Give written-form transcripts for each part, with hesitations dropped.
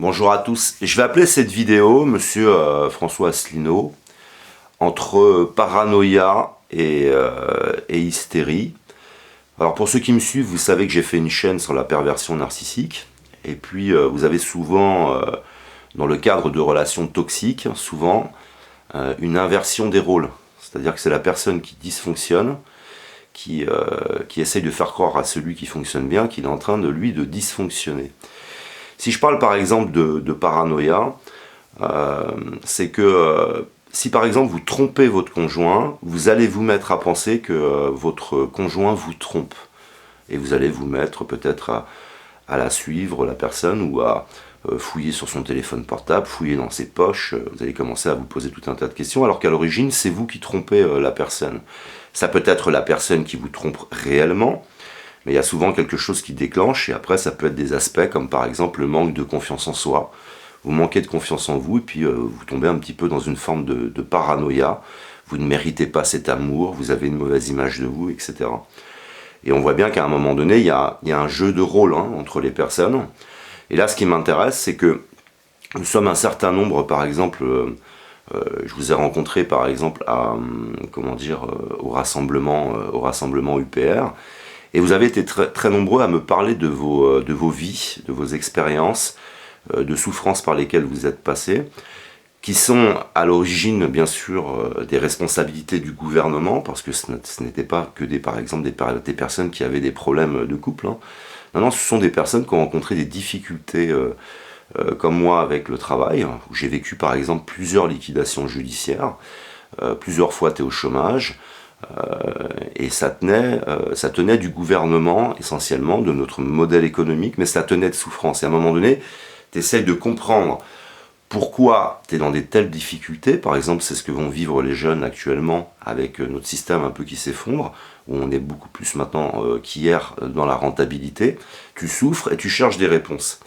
Bonjour à tous. Je vais appeler cette vidéo, monsieur François Asselineau, entre paranoïa et hystérie. Alors pour ceux qui me suivent, vous savez que j'ai fait une chaîne sur la perversion narcissique. Et puis vous avez souvent, dans le cadre de relations toxiques, souvent une inversion des rôles. C'est-à-dire que c'est la personne qui dysfonctionne, qui essaye de faire croire à celui qui fonctionne bien qu'il est en train de dysfonctionner. Si je parle par exemple de paranoïa, c'est que si par exemple vous trompez votre conjoint, vous allez vous mettre à penser que votre conjoint vous trompe. Et vous allez vous mettre peut-être à la suivre, la personne, ou à fouiller sur son téléphone portable, fouiller dans ses poches. Vous allez commencer à vous poser tout un tas de questions, alors qu'à l'origine, c'est vous qui trompez la personne. Ça peut être la personne qui vous trompe réellement, mais il y a souvent quelque chose qui déclenche, et après ça peut être des aspects comme par exemple le manque de confiance en soi. Vous manquez de confiance en vous, et puis vous tombez un petit peu dans une forme de paranoïa. Vous ne méritez pas cet amour, vous avez une mauvaise image de vous, etc. Et on voit bien qu'à un moment donné, il y a un jeu de rôle entre les personnes. Et là, ce qui m'intéresse, c'est que nous sommes un certain nombre, par exemple, je vous ai rencontré par exemple au rassemblement UPR, et vous avez été très, très nombreux à me parler de vos vies, de vos expériences, de souffrances par lesquelles vous êtes passés, qui sont à l'origine, bien sûr, des responsabilités du gouvernement, parce que ce n'était pas que par exemple, des personnes qui avaient des problèmes de couple. Non, non, ce sont des personnes qui ont rencontré des difficultés, comme moi, avec le travail, où j'ai vécu, par exemple, plusieurs liquidations judiciaires, plusieurs fois été au chômage, et ça tenait du gouvernement, essentiellement, de notre modèle économique, mais ça tenait de souffrance. Et à un moment donné, tu essayes de comprendre pourquoi tu es dans des telles difficultés. Par exemple, c'est ce que vont vivre les jeunes actuellement avec notre système un peu qui s'effondre, où on est beaucoup plus maintenant qu'hier dans la rentabilité. Tu souffres et tu cherches des réponses.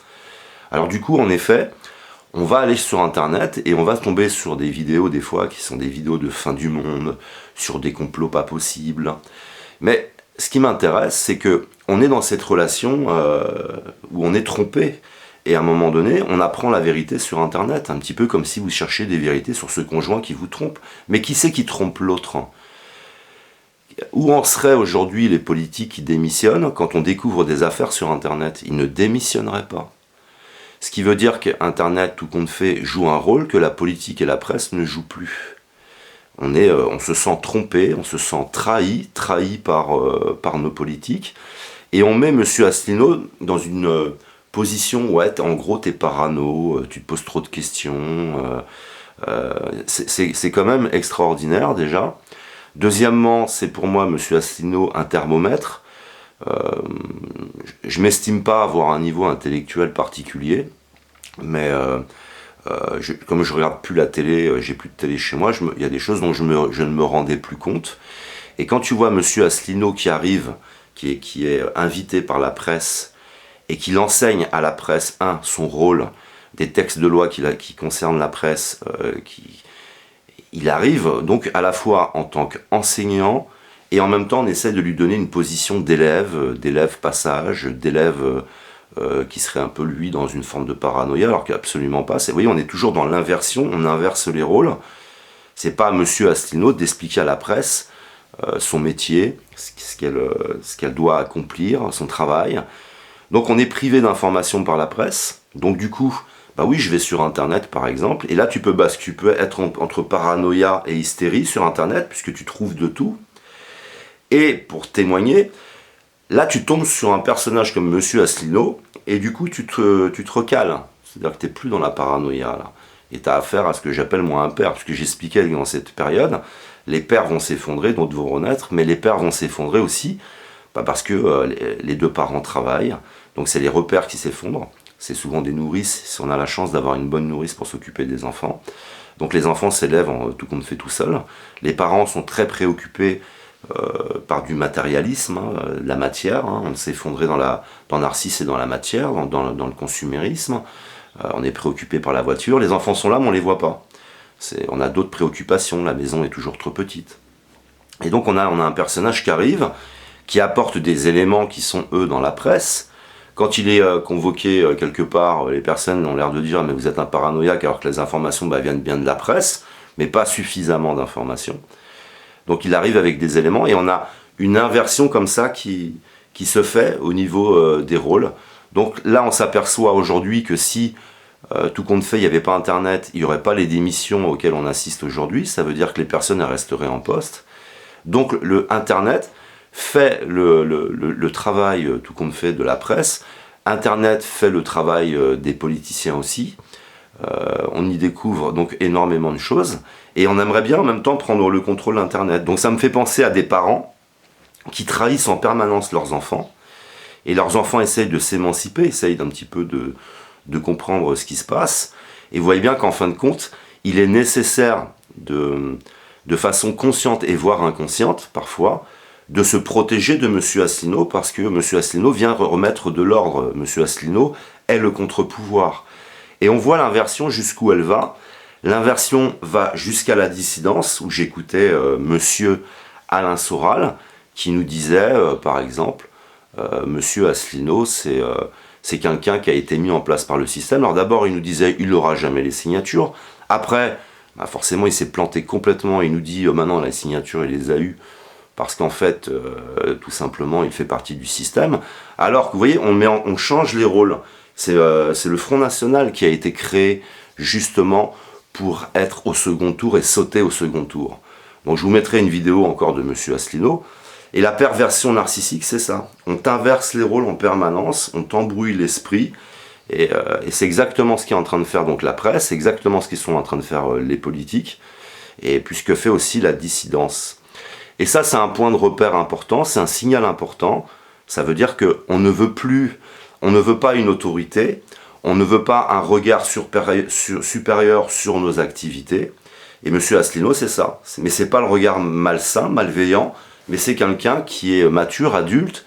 Alors du coup, en effet, on va aller sur Internet et on va tomber sur des vidéos des fois qui sont des vidéos de fin du monde, sur des complots pas possibles. Mais ce qui m'intéresse, c'est que on est dans cette relation où on est trompé. Et à un moment donné, on apprend la vérité sur Internet, un petit peu comme si vous cherchiez des vérités sur ce conjoint qui vous trompe. Mais qui c'est qui trompe l'autre ? Où en seraient aujourd'hui les politiques qui démissionnent quand on découvre des affaires sur Internet ? Ils ne démissionneraient pas. Ce qui veut dire qu'Internet, tout compte fait, joue un rôle que la politique et la presse ne jouent plus. On se sent trompé, on se sent trahi par nos politiques, et on met M. Asselineau dans une position où, en gros, t'es parano, tu te poses trop de questions. C'est quand même extraordinaire, déjà. Deuxièmement, c'est pour moi, M. Asselineau, un thermomètre. Je m'estime pas avoir un niveau intellectuel particulier, mais comme je regarde plus la télé, j'ai plus de télé chez moi, il y a des choses dont je ne me rendais plus compte. Et quand tu vois M. Asselineau qui arrive, qui est invité par la presse, et qu'il enseigne à la presse, son rôle, des textes de loi qui concernent la presse, il arrive donc à la fois en tant qu'enseignant, et en même temps on essaie de lui donner une position d'élève passage, d'élève qui serait un peu lui dans une forme de paranoïa, alors qu'absolument pas. Vous voyez, on est toujours dans l'inversion, on inverse les rôles. C'est pas à M. Asselineau d'expliquer à la presse son métier, ce qu'elle doit accomplir, son travail. Donc on est privé d'informations par la presse, donc du coup, bah oui, je vais sur Internet par exemple, et là tu peux être entre paranoïa et hystérie sur Internet, puisque tu trouves de tout. Et pour témoigner, là tu tombes sur un personnage comme M. Asselineau, et du coup tu te recales. C'est-à-dire que tu n'es plus dans la paranoïa, là. Et tu as affaire à ce que j'appelle moi un père, puisque j'expliquais que dans cette période, les pères vont s'effondrer, d'autres vont renaître, mais les pères vont s'effondrer aussi, parce que les deux parents travaillent, donc c'est les repères qui s'effondrent. C'est souvent des nourrices, si on a la chance d'avoir une bonne nourrice pour s'occuper des enfants. Donc les enfants s'élèvent tout compte fait tout seuls. Les parents sont très préoccupés par du matérialisme, la matière. On s'est effondré dans Narcisse et dans la matière, dans le consumérisme. On est préoccupé par la voiture. Les enfants sont là, mais on ne les voit pas. On a d'autres préoccupations. La maison est toujours trop petite. Et donc on a un personnage qui arrive, qui apporte des éléments qui sont, eux, dans la presse, Quand il est convoqué quelque part, les personnes ont l'air de dire « mais vous êtes un paranoïaque » alors que les informations viennent bien de la presse, mais pas suffisamment d'informations. Donc il arrive avec des éléments et on a une inversion comme ça qui se fait au niveau des rôles. Donc là on s'aperçoit aujourd'hui que si tout compte fait il n'y avait pas internet, il n'y aurait pas les démissions auxquelles on assiste aujourd'hui, ça veut dire que les personnes resteraient en poste. Donc le internet fait le travail, tout compte fait, de la presse. Internet fait le travail des politiciens aussi. On y découvre donc énormément de choses. Et on aimerait bien en même temps prendre le contrôle d'Internet. Donc ça me fait penser à des parents qui trahissent en permanence leurs enfants. Et leurs enfants essayent de s'émanciper, essayent d'un petit peu de comprendre ce qui se passe. Et vous voyez bien qu'en fin de compte, il est nécessaire de façon consciente et voire inconsciente, parfois, de se protéger de M. Asselineau, parce que M. Asselineau vient remettre de l'ordre. M. Asselineau est le contre-pouvoir. Et on voit l'inversion jusqu'où elle va. L'inversion va jusqu'à la dissidence, où j'écoutais M. Alain Soral, qui nous disait, par exemple, M. Asselineau, c'est quelqu'un qui a été mis en place par le système. Alors d'abord, il nous disait, il n'aura jamais les signatures. Après, forcément, il s'est planté complètement. Il nous dit, maintenant, la signature, il les a eues. Parce qu'en fait, tout simplement, il fait partie du système. Alors que, vous voyez, on change les rôles. C'est le Front National qui a été créé, justement, pour être au second tour et sauter au second tour. Donc je vous mettrai une vidéo encore de M. Asselineau. Et la perversion narcissique, c'est ça. On t'inverse les rôles en permanence, on t'embrouille l'esprit. Et c'est exactement ce qu'est en train de faire donc la presse, c'est exactement ce qu'ils sont en train de faire les politiques, et puis ce que fait aussi la dissidence. Et ça, c'est un point de repère important, c'est un signal important. Ça veut dire qu'on ne veut plus, on ne veut pas une autorité, on ne veut pas un regard supérieur sur nos activités. Et M. Asselineau, c'est ça. Mais c'est pas le regard malsain, malveillant, mais c'est quelqu'un qui est mature, adulte,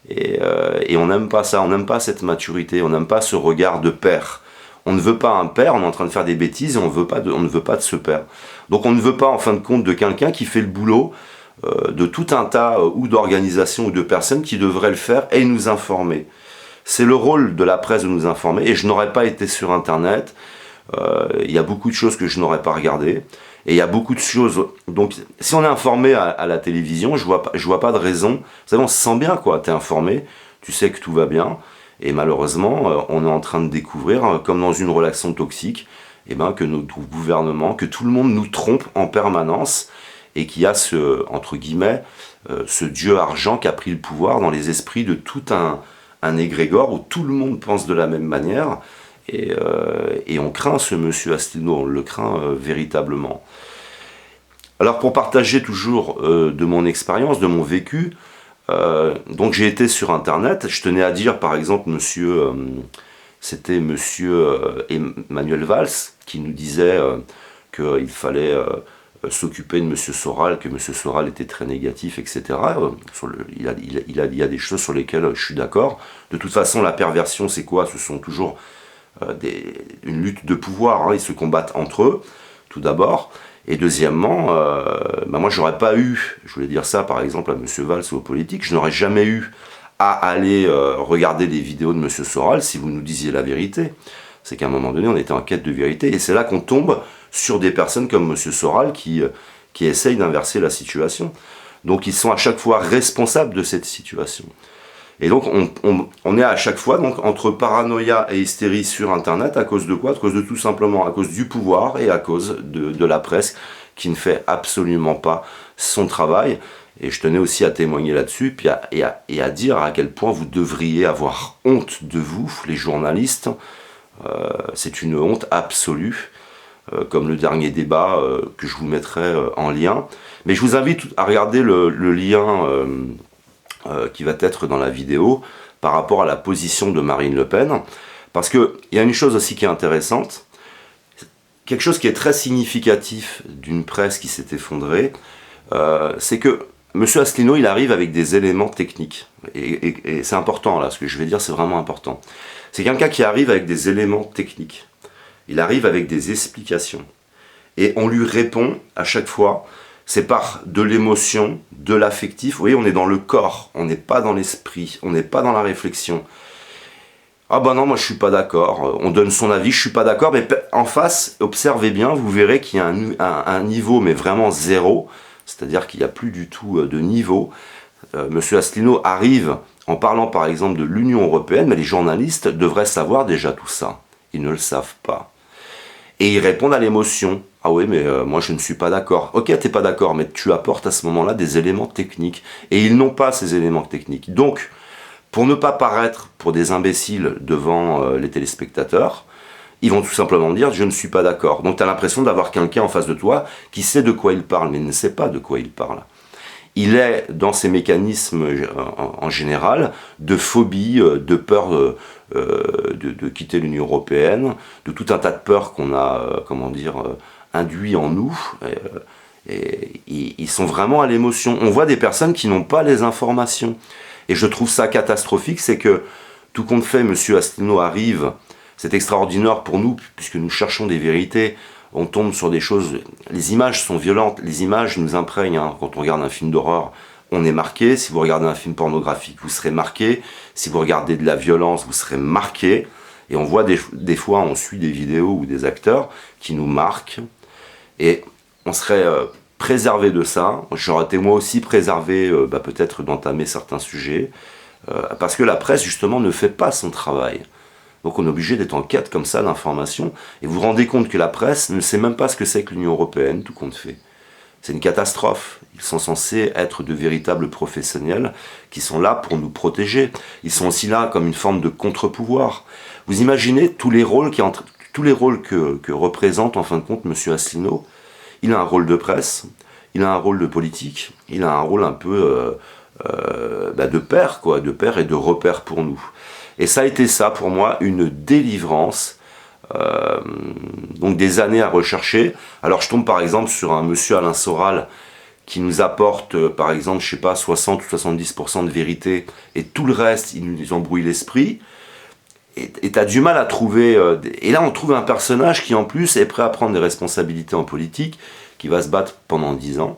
et on n'aime pas ça, on n'aime pas cette maturité, on n'aime pas ce regard de père. On ne veut pas un père, on est en train de faire des bêtises et on ne veut pas de ce père. Donc on ne veut pas en fin de compte de quelqu'un qui fait le boulot de tout un tas ou d'organisations ou de personnes qui devraient le faire et nous informer. C'est le rôle de la presse de nous informer, et je n'aurais pas été sur Internet, il y a beaucoup de choses que je n'aurais pas regardées, et il y a beaucoup de choses, donc si on est informé à la télévision, je vois pas de raison, vous savez, on se sent bien quoi, t'es informé, tu sais que tout va bien, et malheureusement, on est en train de découvrir, comme dans une relation toxique, que notre gouvernement, que tout le monde nous trompe en permanence, et qu'il y a entre guillemets, ce dieu argent qui a pris le pouvoir dans les esprits de tout un égrégore où tout le monde pense de la même manière, et on craint ce monsieur Asselineau, on le craint véritablement. Alors pour partager toujours de mon expérience, de mon vécu, donc j'ai été sur Internet, je tenais à dire par exemple c'était monsieur Emmanuel Valls qui nous disait qu'il fallait s'occuper de M. Soral, que M. Soral était très négatif, etc. Il y a des choses sur lesquelles je suis d'accord. De toute façon, la perversion, c'est quoi? Ce sont toujours une lutte de pouvoir. Hein. Ils se combattent entre eux, tout d'abord. Et deuxièmement, moi, j'aurais pas eu, je voulais dire ça, par exemple, à M. Valls ou aux politiques, je n'aurais jamais eu à aller regarder des vidéos de M. Soral si vous nous disiez la vérité. C'est qu'à un moment donné, on était en quête de vérité. Et c'est là qu'on tombe sur des personnes comme M. Soral qui essayent d'inverser la situation. Donc ils sont à chaque fois responsables de cette situation. Et donc on est à chaque fois donc, entre paranoïa et hystérie sur Internet à cause de quoi? À cause de tout simplement, à cause du pouvoir et à cause de la presse qui ne fait absolument pas son travail. Et je tenais aussi à témoigner là-dessus et à dire à quel point vous devriez avoir honte de vous, les journalistes. C'est une honte absolue. Comme le dernier débat que je vous mettrai en lien. Mais je vous invite à regarder le lien qui va être dans la vidéo par rapport à la position de Marine Le Pen. Parce qu'il y a une chose aussi qui est intéressante, quelque chose qui est très significatif d'une presse qui s'est effondrée, c'est que M. Asselineau, il arrive avec des éléments techniques. Et c'est important, là, ce que je vais dire, c'est vraiment important. C'est quelqu'un qui arrive avec des éléments techniques. Il arrive avec des explications. Et on lui répond à chaque fois, c'est par de l'émotion, de l'affectif. Vous voyez, on est dans le corps, on n'est pas dans l'esprit, on n'est pas dans la réflexion. Ah bah non, moi je suis pas d'accord. On donne son avis, je suis pas d'accord, mais en face, observez bien, vous verrez qu'il y a un niveau, mais vraiment zéro, c'est-à-dire qu'il n'y a plus du tout de niveau. Monsieur Asselineau arrive en parlant par exemple de l'Union européenne, mais les journalistes devraient savoir déjà tout ça. Ils ne le savent pas. Et ils répondent à l'émotion. Ah oui, mais moi je ne suis pas d'accord. Ok, t'es pas d'accord, mais tu apportes à ce moment-là des éléments techniques. Et ils n'ont pas ces éléments techniques. Donc, pour ne pas paraître pour des imbéciles devant les téléspectateurs, ils vont tout simplement dire je ne suis pas d'accord. Donc tu as l'impression d'avoir quelqu'un en face de toi qui sait de quoi il parle, mais il ne sait pas de quoi il parle. Il est dans ces mécanismes en général de phobie, de peur de quitter l'Union européenne, de tout un tas de peurs qu'on a, induit en nous. Et ils sont vraiment à l'émotion. On voit des personnes qui n'ont pas les informations. Et je trouve ça catastrophique, c'est que tout compte fait, M. Asselineau arrive, c'est extraordinaire pour nous, puisque nous cherchons des vérités, on tombe sur des choses, les images sont violentes, les images nous imprègnent, hein. Quand on regarde un film d'horreur, on est marqué, si vous regardez un film pornographique, vous serez marqué, si vous regardez de la violence, vous serez marqué, et on voit des fois, on suit des vidéos ou des acteurs qui nous marquent, et on serait préservé de ça. J'aurais été moi aussi préservé peut-être d'entamer certains sujets, parce que la presse justement ne fait pas son travail. Donc on est obligé d'être en quête comme ça d'informations, et vous vous rendez compte que la presse ne sait même pas ce que c'est que l'Union européenne, tout compte fait. C'est une catastrophe. Ils sont censés être de véritables professionnels qui sont là pour nous protéger. Ils sont aussi là comme une forme de contre-pouvoir. Vous imaginez tous les rôles que représente en fin de compte M. Asselineau. Il a un rôle de presse, il a un rôle de politique, il a un rôle un peu de père, quoi, de père et de repère pour nous. Et ça a été ça pour moi, une délivrance, donc des années à rechercher. Alors je tombe par exemple sur un monsieur Alain Soral qui nous apporte par exemple, je sais pas, 60 ou 70% de vérité, et tout le reste, il nous embrouille l'esprit. Et t'as du mal à trouver... et là, on trouve un personnage qui, en plus, est prêt à prendre des responsabilités en politique, qui va se battre pendant 10 ans.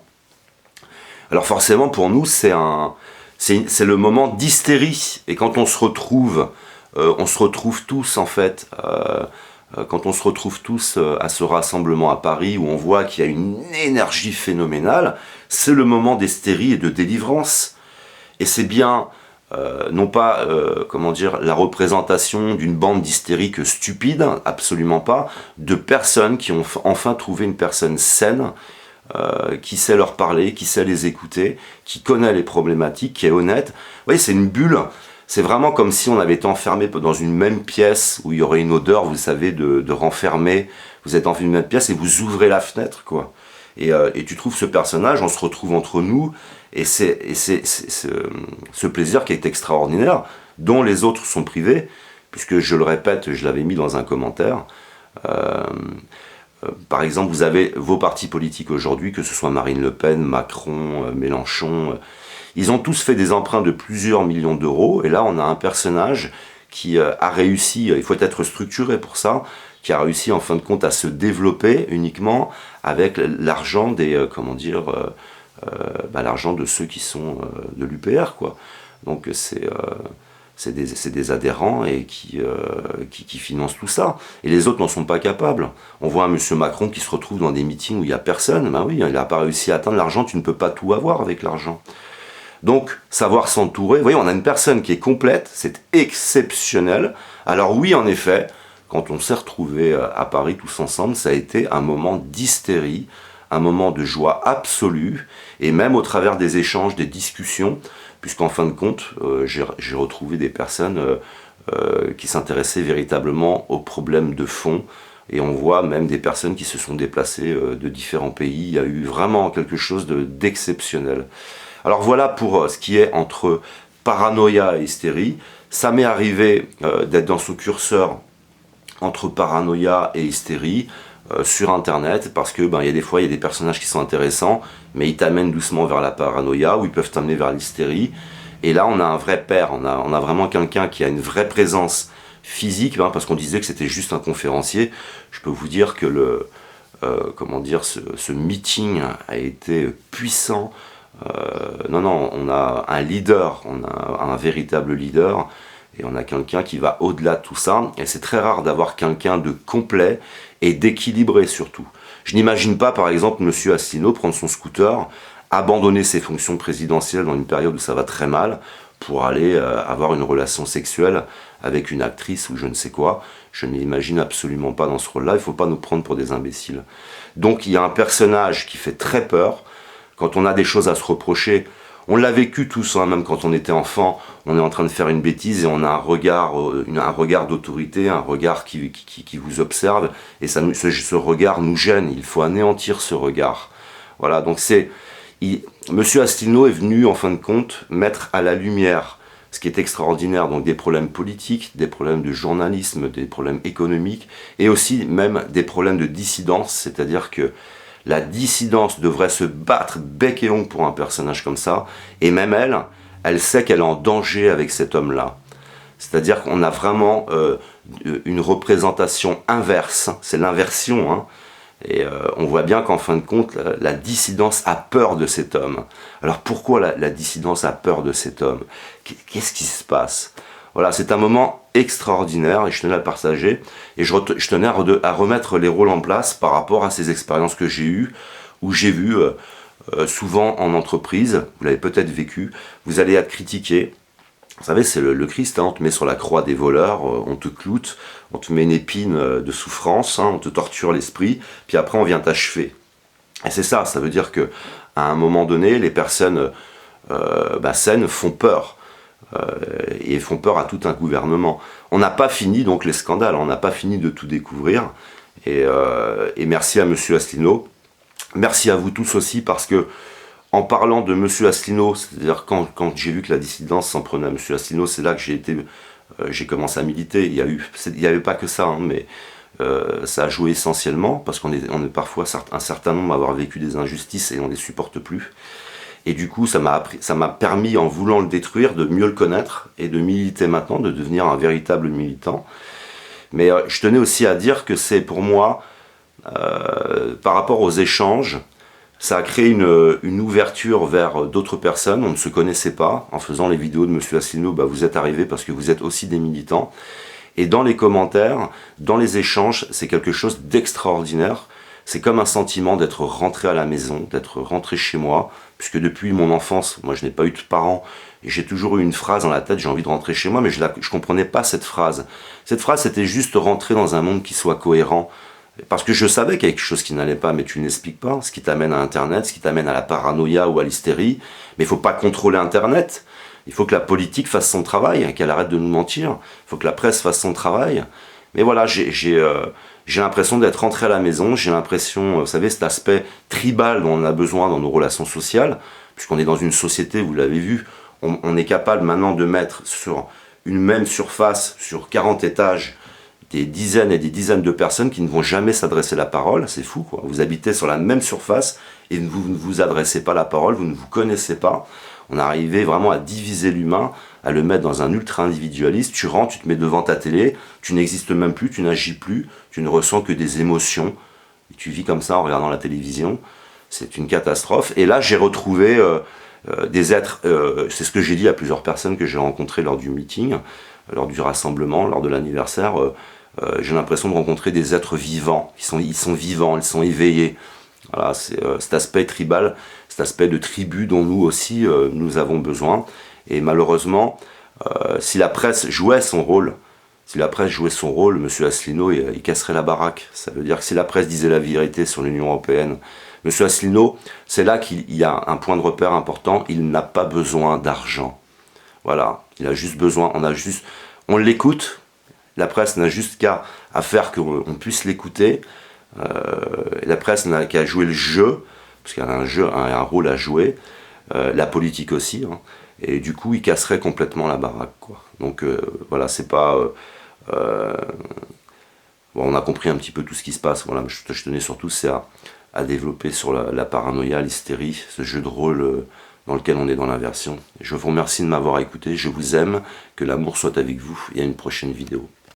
Alors forcément, pour nous, c'est le moment d'hystérie. Et quand on se retrouve tous, en fait, quand on se retrouve tous à ce rassemblement à Paris, où on voit qu'il y a une énergie phénoménale, c'est le moment d'hystérie et de délivrance. Et c'est bien... non pas, la représentation d'une bande d'hystériques stupides, absolument pas, de personnes qui ont enfin trouvé une personne saine, qui sait leur parler, qui sait les écouter, qui connaît les problématiques, qui est honnête. Vous voyez, c'est une bulle. C'est vraiment comme si on avait été enfermé dans une même pièce où il y aurait une odeur, vous savez, de renfermé. Vous êtes dans une même pièce et vous ouvrez la fenêtre, quoi. Et tu trouves ce personnage, on se retrouve entre nous, et c'est ce plaisir qui est extraordinaire, dont les autres sont privés, puisque je le répète, je l'avais mis dans un commentaire. Par exemple, vous avez vos partis politiques aujourd'hui, que ce soit Marine Le Pen, Macron, Mélenchon, ils ont tous fait des emprunts de plusieurs millions d'euros, et là on a un personnage qui a réussi, il faut être structuré pour ça, qui a réussi en fin de compte à se développer uniquement avec l'argent des, l'argent de ceux qui sont de l'UPR, quoi. Donc c'est des adhérents et qui financent tout ça. Et les autres n'en sont pas capables. On voit un monsieur Macron qui se retrouve dans des meetings où il n'y a personne. Ben oui, il n'a pas réussi à atteindre l'argent, tu ne peux pas tout avoir avec l'argent. Donc, savoir s'entourer, vous voyez, on a une personne qui est complète, c'est exceptionnel. Alors oui, en effet, quand on s'est retrouvés à Paris tous ensemble, ça a été un moment d'hystérie, un moment de joie absolue, et même au travers des échanges, des discussions, puisqu'en fin de compte, j'ai retrouvé des personnes qui s'intéressaient véritablement aux problèmes de fond, et on voit même des personnes qui se sont déplacées de différents pays. Il y a eu vraiment quelque chose d'exceptionnel. Alors voilà pour ce qui est entre paranoïa et hystérie. Ça m'est arrivé d'être dans ce curseur entre paranoïa et hystérie sur internet, parce que il y a des fois il y a des personnages qui sont intéressants, mais ils t'amènent doucement vers la paranoïa, ou ils peuvent t'amener vers l'hystérie. Et là on a un vrai père, on a vraiment quelqu'un qui a une vraie présence physique, parce qu'on disait que c'était juste un conférencier. Je peux vous dire que ce meeting a été puissant. Non, on a un leader, on a un véritable leader Et on a quelqu'un qui va au-delà de tout ça. Et c'est très rare d'avoir quelqu'un de complet et d'équilibré surtout. Je n'imagine pas, par exemple, M. Asselineau prendre son scooter, abandonner ses fonctions présidentielles dans une période où ça va très mal, pour aller avoir une relation sexuelle avec une actrice ou je ne sais quoi. Je ne l'imagine absolument pas dans ce rôle-là. Il ne faut pas nous prendre pour des imbéciles. Donc il y a un personnage qui fait très peur. Quand on a des choses à se reprocher, on l'a vécu tous, hein, même quand on était enfant, on est en train de faire une bêtise et on a un regard d'autorité, un regard qui vous observe, et ce regard nous gêne. Il faut anéantir ce regard. Voilà, donc Monsieur Asselineau est venu, en fin de compte, mettre à la lumière ce qui est extraordinaire, donc des problèmes politiques, des problèmes de journalisme, des problèmes économiques, et aussi même des problèmes de dissidence, c'est-à-dire que la dissidence devrait se battre bec et ongle pour un personnage comme ça, et même elle sait qu'elle est en danger avec cet homme-là. C'est-à-dire qu'on a vraiment une représentation inverse, c'est l'inversion, hein. Et on voit bien qu'en fin de compte, la dissidence a peur de cet homme. Alors pourquoi la dissidence a peur de cet homme? Qu'est-ce qui se passe? Voilà, c'est un moment extraordinaire et je tenais à le partager. Et je tenais à remettre les rôles en place par rapport à ces expériences que j'ai eues, où j'ai vu souvent en entreprise, vous l'avez peut-être vécu, vous allez être critiqué. Vous savez, c'est le Christ, hein, on te met sur la croix des voleurs, on te cloute, on te met une épine de souffrance, hein, on te torture l'esprit, puis après on vient t'achever. Et c'est ça, ça veut dire que à un moment donné, les personnes saines font peur, et font peur à tout un gouvernement. On n'a pas fini donc les scandales, on n'a pas fini de tout découvrir, et merci à M. Asselineau, merci à vous tous aussi, parce que en parlant de M. Asselineau, c'est-à-dire quand j'ai vu que la dissidence s'en prenait à M. Asselineau, c'est là que j'ai commencé à militer. Il n'y avait pas que ça, hein, mais ça a joué essentiellement, parce qu'on est parfois un certain nombre à avoir vécu des injustices et on ne les supporte plus. Et du coup, ça m'a permis, en voulant le détruire, de mieux le connaître et de militer maintenant, de devenir un véritable militant. Mais je tenais aussi à dire que c'est pour moi, par rapport aux échanges, ça a créé une ouverture vers d'autres personnes, on ne se connaissait pas. En faisant les vidéos de M. Asselineau, vous êtes arrivés parce que vous êtes aussi des militants. Et dans les commentaires, dans les échanges, c'est quelque chose d'extraordinaire. C'est comme un sentiment d'être rentré à la maison, d'être rentré chez moi, puisque depuis mon enfance, moi je n'ai pas eu de parents, et j'ai toujours eu une phrase dans la tête, j'ai envie de rentrer chez moi, mais je ne comprenais pas cette phrase. Cette phrase, c'était juste rentrer dans un monde qui soit cohérent, parce que je savais qu'il y a quelque chose qui n'allait pas, mais tu ne l'expliques pas, ce qui t'amène à Internet, ce qui t'amène à la paranoïa ou à l'hystérie. Mais il ne faut pas contrôler Internet. Il faut que la politique fasse son travail, qu'elle arrête de nous mentir. Il faut que la presse fasse son travail. Mais voilà, j'ai l'impression d'être rentré à la maison. J'ai l'impression, vous savez, cet aspect tribal dont on a besoin dans nos relations sociales, puisqu'on est dans une société, vous l'avez vu, on est capable maintenant de mettre sur une même surface, sur 40 étages, des dizaines et des dizaines de personnes qui ne vont jamais s'adresser la parole. C'est fou, quoi. Vous habitez sur la même surface et vous ne vous adressez pas la parole, vous ne vous connaissez pas. On est arrivé vraiment à diviser l'humain, à le mettre dans un ultra-individualiste. Tu rentres, tu te mets devant ta télé, tu n'existes même plus, tu n'agis plus, tu ne ressens que des émotions. Et tu vis comme ça en regardant la télévision. C'est une catastrophe. Et là, j'ai retrouvé des êtres, c'est ce que j'ai dit à plusieurs personnes que j'ai rencontrées lors du meeting, lors du rassemblement, lors de l'anniversaire. J'ai l'impression de rencontrer des êtres vivants, ils sont vivants, ils sont éveillés. Voilà, c'est cet aspect tribal, cet aspect de tribu dont nous aussi nous avons besoin. Et malheureusement, si la presse jouait son rôle, M. Asselineau, il casserait la baraque. Ça veut dire que si la presse disait la vérité sur l'Union européenne, M. Asselineau, c'est là qu'il y a un point de repère important, il n'a pas besoin d'argent. Voilà, il a juste besoin, on l'écoute. La presse n'a juste qu'à faire qu'on puisse l'écouter. La presse n'a qu'à jouer le jeu, parce qu'il y a un rôle à jouer. La politique aussi. Hein. Et du coup, il casserait complètement la baraque, quoi. Donc voilà, c'est pas... bon, on a compris un petit peu tout ce qui se passe. Voilà, je tenais surtout à développer sur la paranoïa, l'hystérie, ce jeu de rôle dans lequel on est dans l'inversion. Je vous remercie de m'avoir écouté. Je vous aime. Que l'amour soit avec vous. Et à une prochaine vidéo.